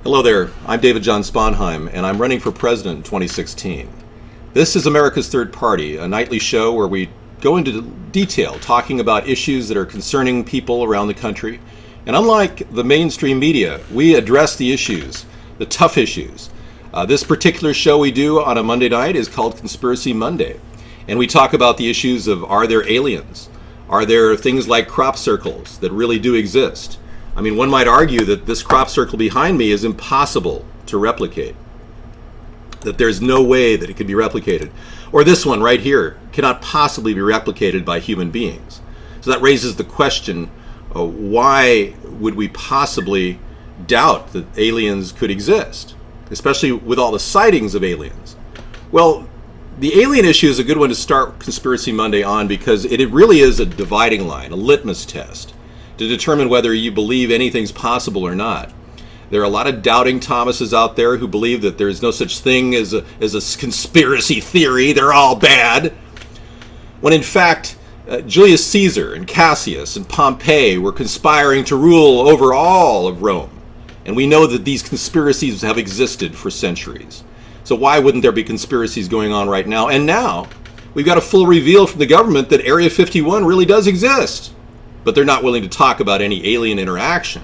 Hello there, I'm David John Sponheim, and I'm running for president in 2016. This is America's Third Party, a nightly show where we go into detail talking about issues that are concerning people around the country. And unlike the mainstream media, we address the issues, the tough issues. This particular show we do on a Monday night is called Conspiracy Monday. And we talk about the issues of, are there aliens? Are there things like crop circles that really do exist? I mean, one might argue that this crop circle behind me is impossible to replicate, that there's no way that it could be replicated. Or this one right here cannot possibly be replicated by human beings. So that raises the question, why would we possibly doubt that aliens could exist, especially with all the sightings of aliens? Well, the alien issue is a good one to start Conspiracy Monday on because it really is a dividing line, a litmus test, to determine whether you believe anything's possible or not. There are a lot of doubting Thomases out there who believe that there's no such thing as a conspiracy theory, they're all bad. When in fact, Julius Caesar and Cassius and Pompey were conspiring to rule over all of Rome. And we know that these conspiracies have existed for centuries. So why wouldn't there be conspiracies going on right now? And now, we've got a full reveal from the government that Area 51 really does exist. But they're not willing to talk about any alien interaction.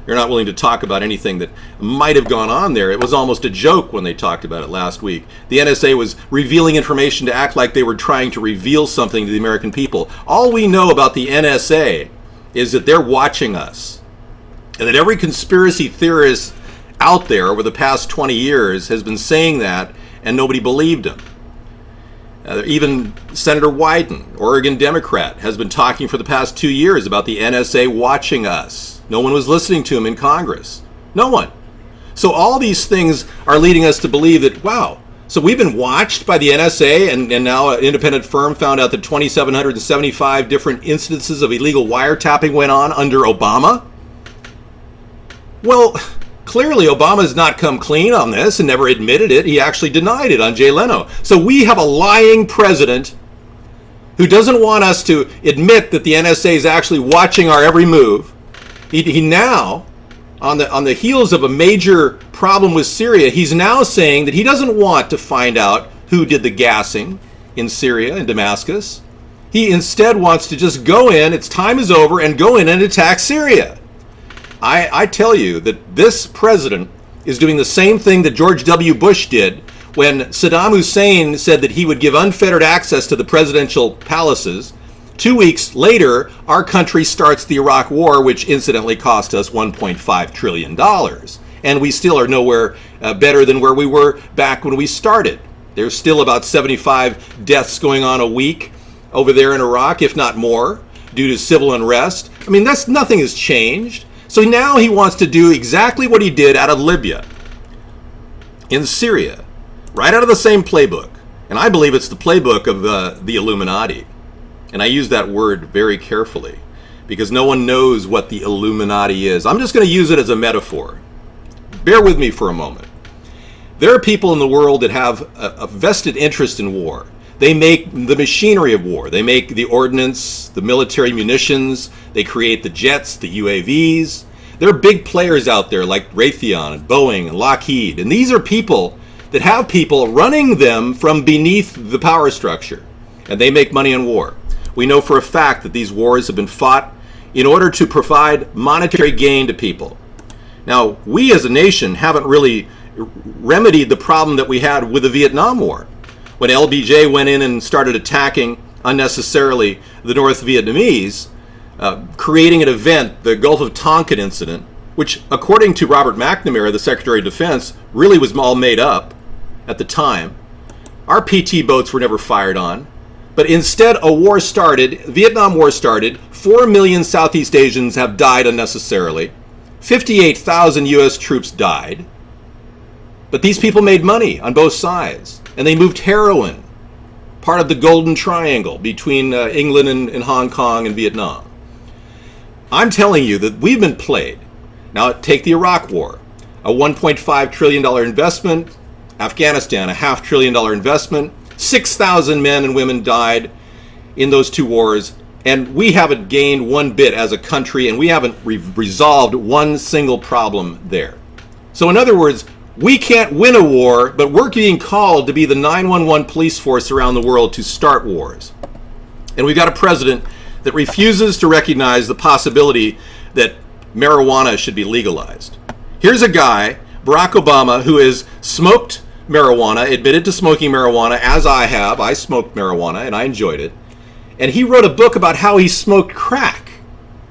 They're not willing to talk about anything that might have gone on there. It was almost a joke when they talked about it last week. The NSA was revealing information to act like they were trying to reveal something to the American people. All we know about the NSA is that they're watching us. And that every conspiracy theorist out there over the past 20 years has been saying that, and nobody believed them. Even Senator Wyden, Oregon Democrat, has been talking for the past 2 years about the NSA watching us. No one was listening to him in Congress. No one. So all these things are leading us to believe that, wow, so we've been watched by the NSA, and now an independent firm found out that 2,775 different instances of illegal wiretapping went on under Obama? Well, clearly, Obama's not come clean on this and never admitted it. He actually denied it on Jay Leno. So we have a lying president who doesn't want us to admit that the NSA is actually watching our every move. He now, on the heels of a major problem with Syria, he's now saying that he doesn't want to find out who did the gassing in Syria and Damascus. He instead wants to just go in, its time is over, and go in and attack Syria. I tell you that this president is doing the same thing that George W. Bush did when Saddam Hussein said that he would give unfettered access to the presidential palaces. 2 weeks later, our country starts the Iraq War, which incidentally cost us $1.5 trillion. And we still are nowhere better than where we were back when we started. There's still about 75 deaths going on a week over there in Iraq, if not more, due to civil unrest. I mean, nothing has changed. So now he wants to do exactly what he did out of Libya, in Syria, right out of the same playbook. And I believe it's the playbook of the Illuminati. And I use that word very carefully because no one knows what the Illuminati is. I'm just going to use it as a metaphor. Bear with me for a moment. There are people in the world that have a vested interest in war. They make the machinery of war. They make the ordnance, the military munitions. They create the jets, the UAVs. There are big players out there like Raytheon and Boeing and Lockheed. And these are people that have people running them from beneath the power structure. And they make money in war. We know for a fact that these wars have been fought in order to provide monetary gain to people. Now, we as a nation haven't really remedied the problem that we had with the Vietnam War. When LBJ went in and started attacking unnecessarily the North Vietnamese, creating an event, the Gulf of Tonkin incident, which according to Robert McNamara, the Secretary of Defense, really was all made up at the time. Our PT boats were never fired on. But instead, a war started, Vietnam War started, 4 million Southeast Asians have died unnecessarily, 58,000 US troops died. But these people made money on both sides, and they moved heroin, part of the Golden Triangle between England and Hong Kong and Vietnam. I'm telling you that we've been played. Now take the Iraq War, a $1.5 trillion investment, Afghanistan, a $500 billion investment, 6,000 men and women died in those two wars, and we haven't gained one bit as a country, and we haven't resolved one single problem there. So in other words, we can't win a war, but we're being called to be the 911 police force around the world to start wars. And we've got a president that refuses to recognize the possibility that marijuana should be legalized. Here's a guy, Barack Obama, who has smoked marijuana, admitted to smoking marijuana, as I have. I smoked marijuana and I enjoyed it. And he wrote a book about how he smoked crack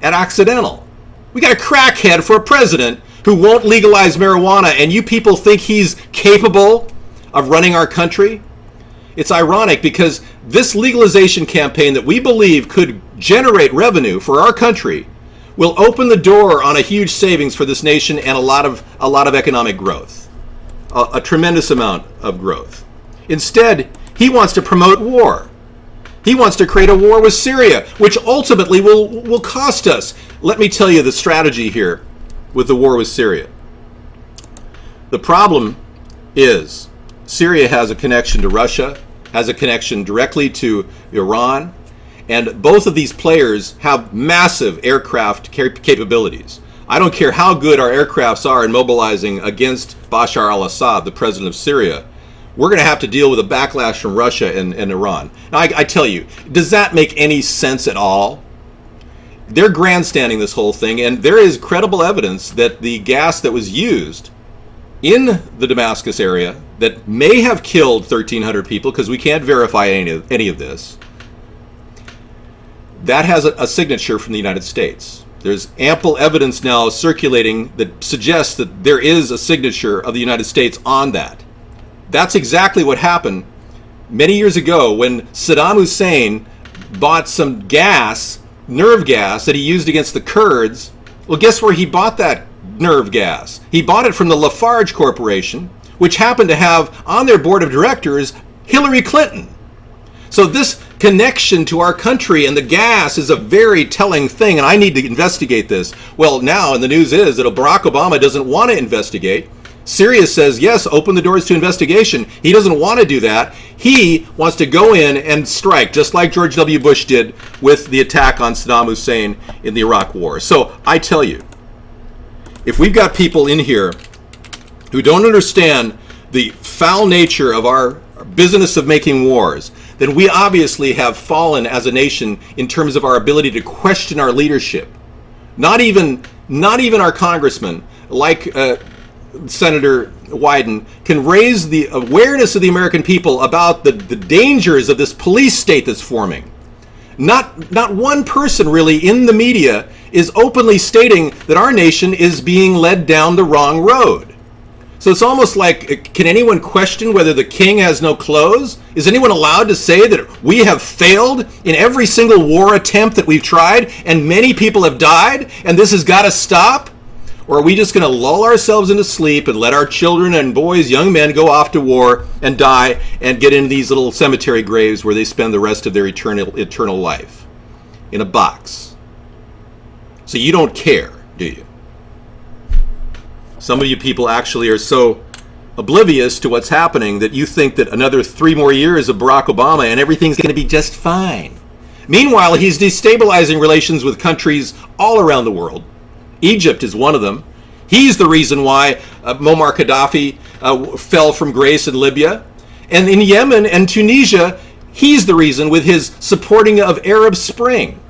at Occidental. We got a crackhead for a president who won't legalize marijuana, and you people think he's capable of running our country? It's ironic because this legalization campaign that we believe could generate revenue for our country will open the door on a huge savings for this nation and a lot of economic growth, a tremendous amount of growth. Instead, he wants to promote war. He wants to create a war with Syria, which ultimately will cost us. Let me tell you the strategy here with the war with Syria. The problem is Syria has a connection to Russia, has a connection directly to Iran, and both of these players have massive aircraft capabilities. I don't care how good our aircrafts are in mobilizing against Bashar al-Assad, the president of Syria. We're going to have to deal with a backlash from Russia and Iran. Now, I tell you, does that make any sense at all? They're grandstanding this whole thing, and there is credible evidence that the gas that was used in the Damascus area that may have killed 1,300 people, because we can't verify any of this, that has a signature from the United States. There's ample evidence now circulating that suggests that there is a signature of the United States on that. That's exactly what happened many years ago when Saddam Hussein bought some gas, nerve gas, that he used against the Kurds. Well, guess where he bought that nerve gas? He bought it from the Lafarge Corporation, which happened to have on their board of directors Hillary Clinton. So this connection to our country and the gas is a very telling thing, and I need to investigate this. Well, now, and the news is that Barack Obama doesn't want to investigate. Syria says, yes, open the doors to investigation. He doesn't want to do that. He wants to go in and strike, just like George W. Bush did with the attack on Saddam Hussein in the Iraq War. So I tell you, if we've got people in here who don't understand the foul nature of our business of making wars, then we obviously have fallen as a nation in terms of our ability to question our leadership. Not even our congressmen, like Senator Wyden, can raise the awareness of the American people about the dangers of this police state that's forming. Not one person really in the media is openly stating that our nation is being led down the wrong road. So it's almost like, can anyone question whether the king has no clothes? Is anyone allowed to say that we have failed in every single war attempt that we've tried and many people have died and this has got to stop? Or are we just going to lull ourselves into sleep and let our children and boys, young men, go off to war and die and get into these little cemetery graves where they spend the rest of their eternal life in a box? So you don't care, do you? Some of you people actually are so oblivious to what's happening that you think that another 3 more years of Barack Obama and everything's going to be just fine. Meanwhile, he's destabilizing relations with countries all around the world. Egypt is one of them. He's the reason why Muammar Gaddafi fell from grace in Libya. And in Yemen and Tunisia, he's the reason with his supporting of Arab Spring.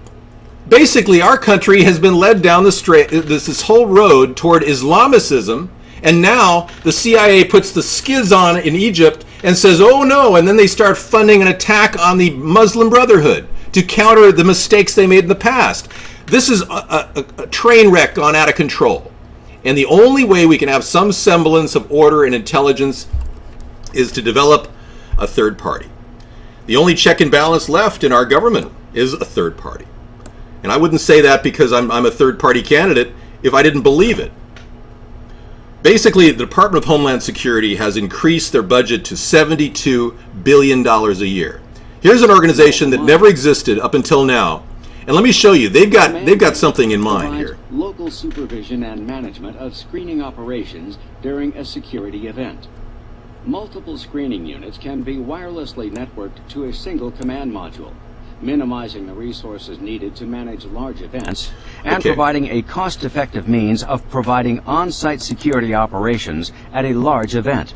Basically, our country has been led down this whole road toward Islamicism, and now the CIA puts the skids on in Egypt and says, oh no, and then they start funding an attack on the Muslim Brotherhood to counter the mistakes they made in the past. This is a train wreck gone out of control. And the only way we can have some semblance of order and intelligence is to develop a third party. The only check and balance left in our government is a third party. And I wouldn't say that because I'm a third party candidate if I didn't believe it. Basically, the Department of Homeland Security has increased their budget to $72 billion a year. Here's an organization that never existed up until now. And let me show you, they've got something in mind here. Local supervision and management of screening operations during a security event. Multiple screening units can be wirelessly networked to a single command module. minimizing the resources needed to manage large events, and Okay. providing a cost-effective means of providing on-site security operations at a large event.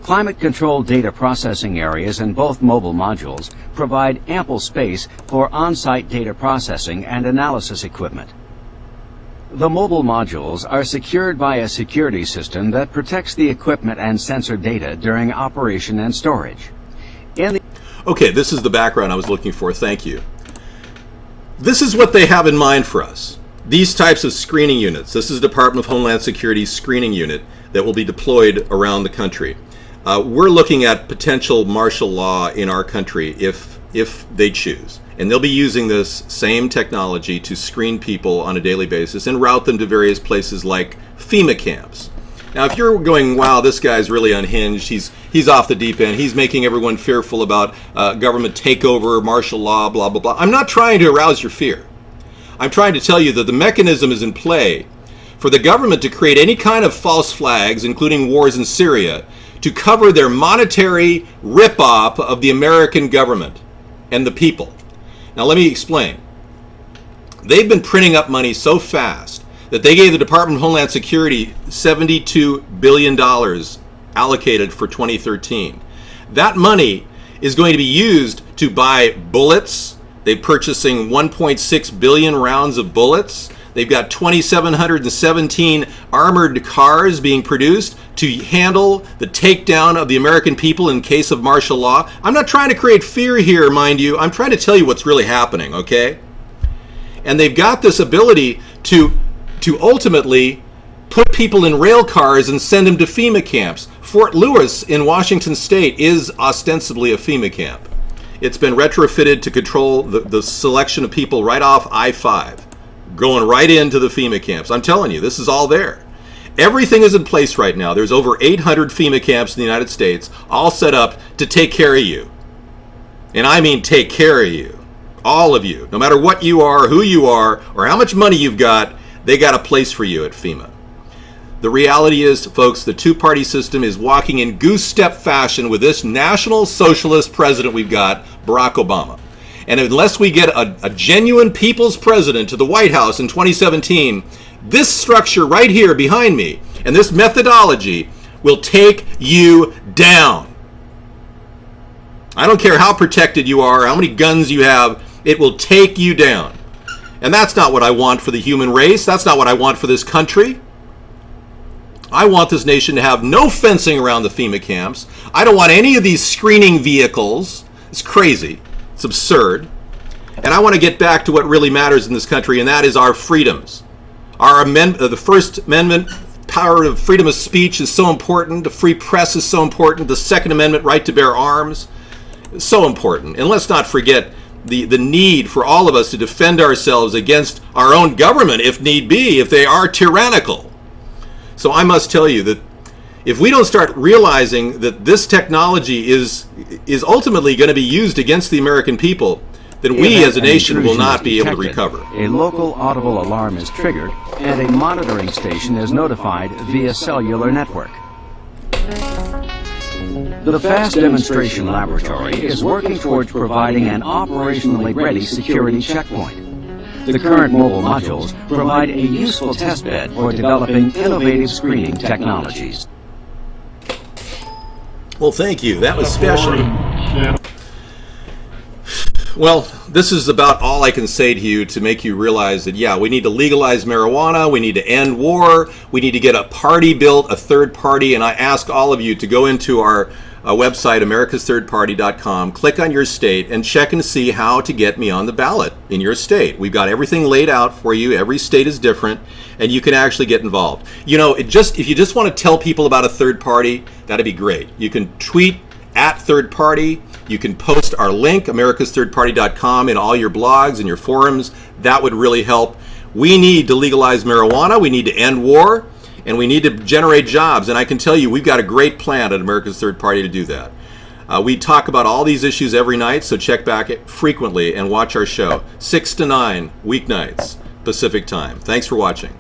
Climate-controlled data processing areas in both mobile modules provide ample space for on-site data processing and analysis equipment. The mobile modules are secured by a security system that protects the equipment and sensor data during operation and storage. Okay, this is the background I was looking for. Thank you. This is what they have in mind for us. These types of screening units. This is the Department of Homeland Security's screening unit that will be deployed around the country. We're looking at potential martial law in our country if they choose. And they'll be using this same technology to screen people on a daily basis and route them to various places like FEMA camps. Now, if you're going, wow, this guy's really unhinged, he's off the deep end, he's making everyone fearful about government takeover, martial law, blah, blah, blah. I'm not trying to arouse your fear. I'm trying to tell you that the mechanism is in play for the government to create any kind of false flags, including wars in Syria, to cover their monetary rip-off of the American government and the people. Now, let me explain. They've been printing up money so fast that they gave the Department of Homeland Security $72 billion allocated for 2013. That money is going to be used to buy bullets. They're purchasing 1.6 billion rounds of bullets. They've got 2,717 armored cars being produced to handle the takedown of the American people in case of martial law. I'm not trying to create fear here, mind you. I'm trying to tell you what's really happening, okay? And they've got this ability to ultimately put people in rail cars and send them to FEMA camps. Fort Lewis in Washington State is ostensibly a FEMA camp. It's been retrofitted to control the selection of people right off I-5, going right into the FEMA camps. I'm telling you, this is all there. Everything is in place right now. There's over 800 FEMA camps in the United States, all set up to take care of you. And I mean take care of you. All of you. No matter what you are, who you are, or how much money you've got, they got a place for you at FEMA. The reality is, folks, the two-party system is walking in goose-step fashion with this national socialist president we've got, Barack Obama. And unless we get a genuine people's president to the White House in 2017, this structure right here behind me and this methodology will take you down. I don't care how protected you are, how many guns you have, it will take you down. And that's not what I want for the human race. That's not what I want for this country. I want this nation to have no fencing around the FEMA camps. I don't want any of these screening vehicles. It's crazy. It's absurd. And I want to get back to what really matters in this country, and that is our freedoms. The First Amendment, power of freedom of speech is so important. The free press is so important. The Second Amendment, right to bear arms, is so important. And let's not forget the need for all of us to defend ourselves against our own government, if need be, if they are tyrannical. So I must tell you that if we don't start realizing that this technology is ultimately going to be used against the American people, then we as a nation will not be able to recover. A local audible alarm is triggered and a monitoring station is notified via cellular network. The FAST Demonstration Laboratory is working towards providing an operationally ready security checkpoint. The current mobile modules provide a useful testbed for developing innovative screening technologies. Well, thank you. That was special. Well, this is about all I can say to you to make you realize that, yeah, we need to legalize marijuana, we need to end war, we need to get a party built, a third party, and I ask all of you to go into our website, americasthirdparty.com, click on your state, and check and see how to get me on the ballot in your state. We've got everything laid out for you. Every state is different, and you can actually get involved. You know, if you just want to tell people about a third party, that'd be great. You can tweet at third party. You can post our link, americasthirdparty.com, in all your blogs and your forums. That would really help. We need to legalize marijuana. We need to end war. And we need to generate jobs. And I can tell you, we've got a great plan at America's Third Party to do that. We talk about all these issues every night, so check back frequently and watch our show. 6 to 9, weeknights, Pacific time. Thanks for watching.